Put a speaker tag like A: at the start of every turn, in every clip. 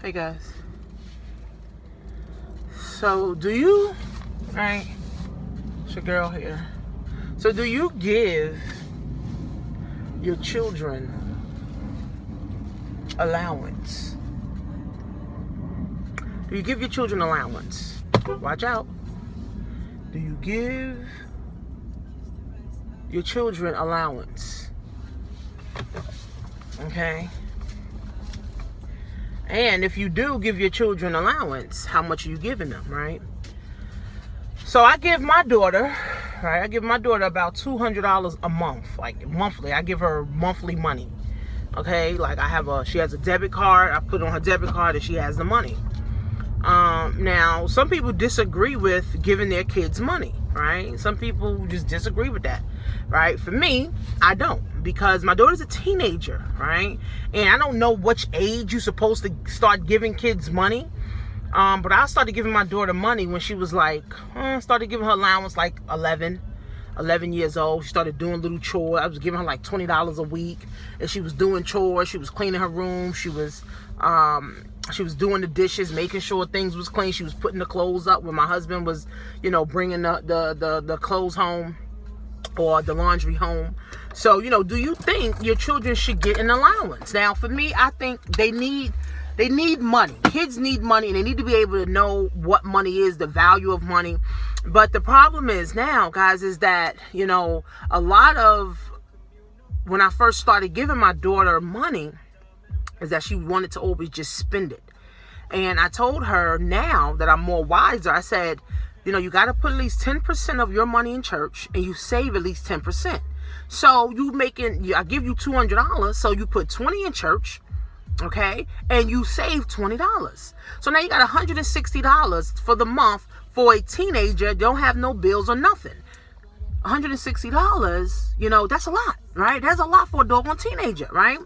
A: Hey guys. So do you, right? It's your girl here. So do you give your children allowance? Do you give your children allowance? Watch out. Do you give your children allowance? Okay. And if you do give your children allowance, how much are you giving them, right? So I give my daughter, right? I give my daughter about $200 a month, like monthly. I give her monthly money. Okay, like she has a debit card. I put on her debit card and she has the money. Now, some people disagree with giving their kids money, right? Some people just disagree with that, right? For me, I don't, because my daughter's a teenager, right? And I don't know which age you're supposed to start giving kids money. But I started giving my daughter money when she was like, started giving her allowance like 11 years old. She started doing little chores. I was giving her like $20 a week, and she was doing chores. She was cleaning her room. She was doing the dishes, making sure things was clean. She was putting the clothes up when my husband was, bringing the clothes home or the laundry home. So, do you think your children should get an allowance? Now, for me, I think they need money. Kids need money, and they need to be able to know what money is, the value of money. But the problem is now, guys, is that, a lot of, when I first started giving my daughter money, is that she wanted to always just spend it. And I told her, now that I'm more wiser, I said, you got to put at least 10% of your money in church, and you save at least 10%. So I give you $200, so you put 20 in church, okay, and you save $20. So now you got $160 for the month for a teenager. Don't have no bills or nothing. $160, that's a lot, right? That's a lot for a doggone teenager, right?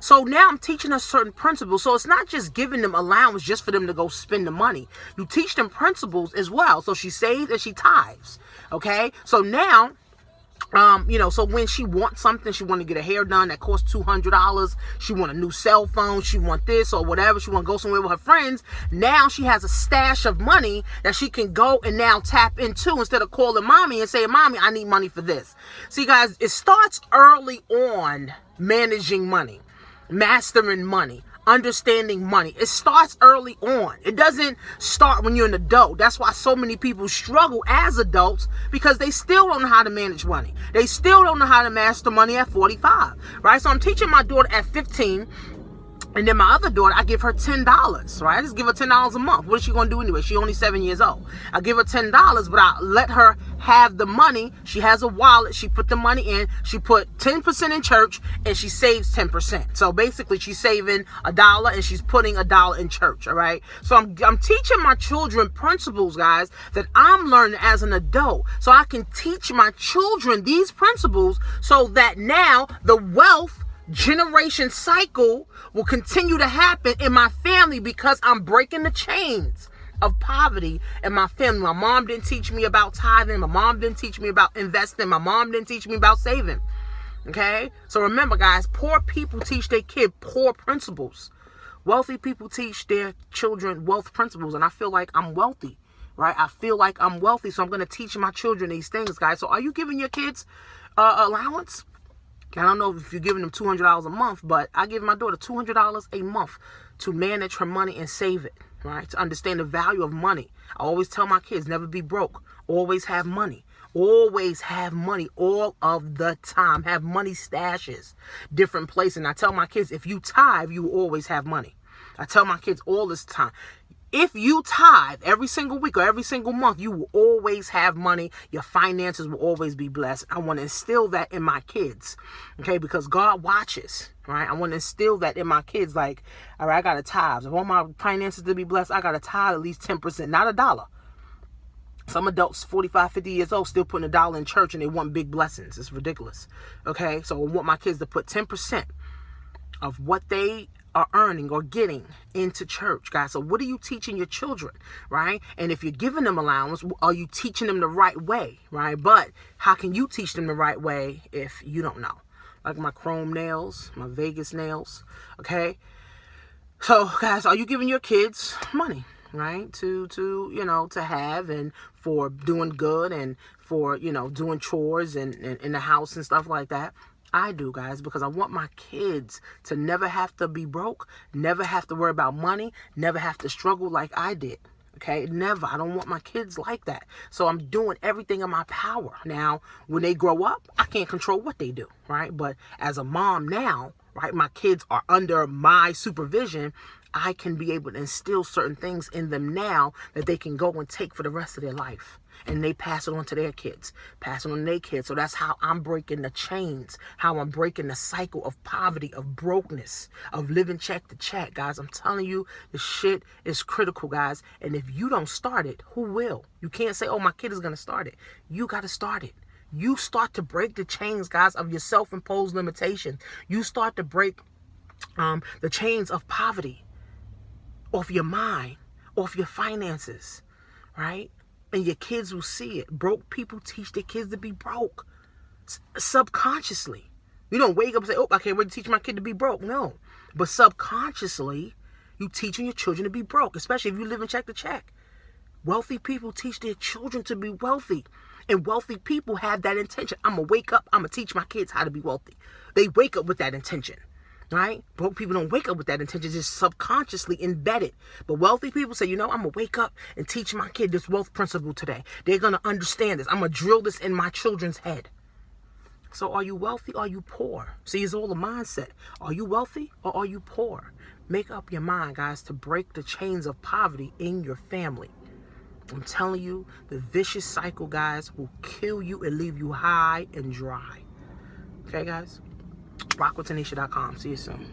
A: So now I'm teaching her certain principles. So it's not just giving them allowance just for them to go spend the money. You teach them principles as well. So she saves and she tithes, okay? So now, so when she wants something, she want to get her hair done that costs $200. She want a new cell phone. She want this or whatever. She want to go somewhere with her friends. Now she has a stash of money that she can go and now tap into instead of calling mommy and saying, mommy, I need money for this. See, guys, it starts early on managing money, mastering money, understanding money. It starts early on. It doesn't start when you're an adult. That's why so many people struggle as adults, because they still don't know how to manage money. They still don't know how to master money at 45, right? So I'm teaching my daughter at 15. And then my other daughter, I give her $10, right? I just give her $10 a month. What is she going to do anyway? She's only 7 years old. I give her $10, but I let her have the money. She has a wallet. She put the money in. She put 10% in church, and she saves 10%. So basically, she's saving $1, and she's putting $1 in church, all right? So I'm teaching my children principles, guys, that I'm learning as an adult. So I can teach my children these principles so that now the wealth generation cycle will continue to happen in my family, because I'm breaking the chains of poverty in my family. My mom didn't teach me about tithing. My mom didn't teach me about investing. My mom didn't teach me about saving. Okay? So remember, guys, poor people teach their kid poor principles. Wealthy people teach their children wealth principles. And I feel like I'm wealthy, right? I feel like I'm wealthy, so I'm going to teach my children these things, guys. So are you giving your kids allowance? I don't know if you're giving them $200 a month, but I give my daughter $200 a month to manage her money and save it, right? To understand the value of money. I always tell my kids, never be broke. Always have money. Always have money all of the time. Have money stashes, different places. And I tell my kids, if you tithe, you will always have money. I tell my kids all this time, if you tithe every single week or every single month, you will always have money. Your finances will always be blessed. I want to instill that in my kids, okay? Because God watches, right? I want to instill that in my kids. Like, all right, I got to tithe. If I want my finances to be blessed, I got to tithe at least 10%, not $1. Some adults, 45, 50 years old, still putting $1 in church, and they want big blessings. It's ridiculous, okay? So I want my kids to put 10% of what they are earning or getting into church, guys. So what are you teaching your children, right? And if you're giving them allowance, are you teaching them the right way, right? But how can you teach them the right way if you don't know? Like my chrome nails, my Vegas nails, okay? So, guys, are you giving your kids money, right? To have, and for doing good, and for, doing chores and in the house and stuff like that? I do, guys, because I want my kids to never have to be broke, never have to worry about money, never have to struggle like I did. Okay, never. I don't want my kids like that. So I'm doing everything in my power. Now, when they grow up, I can't control what they do, right? But as a mom now, right, my kids are under my supervision. I can be able to instill certain things in them now that they can go and take for the rest of their life. And they pass it on to their kids, pass it on to their kids. So that's how I'm breaking the chains, how I'm breaking the cycle of poverty, of brokenness, of living check to check, guys. I'm telling you, the shit is critical, guys. And if you don't start it, who will? You can't say, oh, my kid is going to start it. You got to start it. You start to break the chains, guys, of your self-imposed limitation. You start to break the chains of poverty off your mind, off your finances, right? And your kids will see it. Broke people teach their kids to be broke subconsciously. You don't wake up and say, oh, I can't wait to teach my kid to be broke. No. But subconsciously, you teaching your children to be broke, especially if you live in check to check. Wealthy people teach their children to be wealthy. And wealthy people have that intention. I'm going to wake up. I'm going to teach my kids how to be wealthy. They wake up with that intention. Right? Broke people don't wake up with that intention, just subconsciously embedded. But wealthy people say, I'm going to wake up and teach my kid this wealth principle today. They're going to understand this. I'm going to drill this in my children's head. So are you wealthy or are you poor? See, it's all a mindset. Are you wealthy or are you poor? Make up your mind, guys, to break the chains of poverty in your family. I'm telling you, the vicious cycle, guys, will kill you and leave you high and dry. Okay, guys? RockWithTanisha.com. See you soon.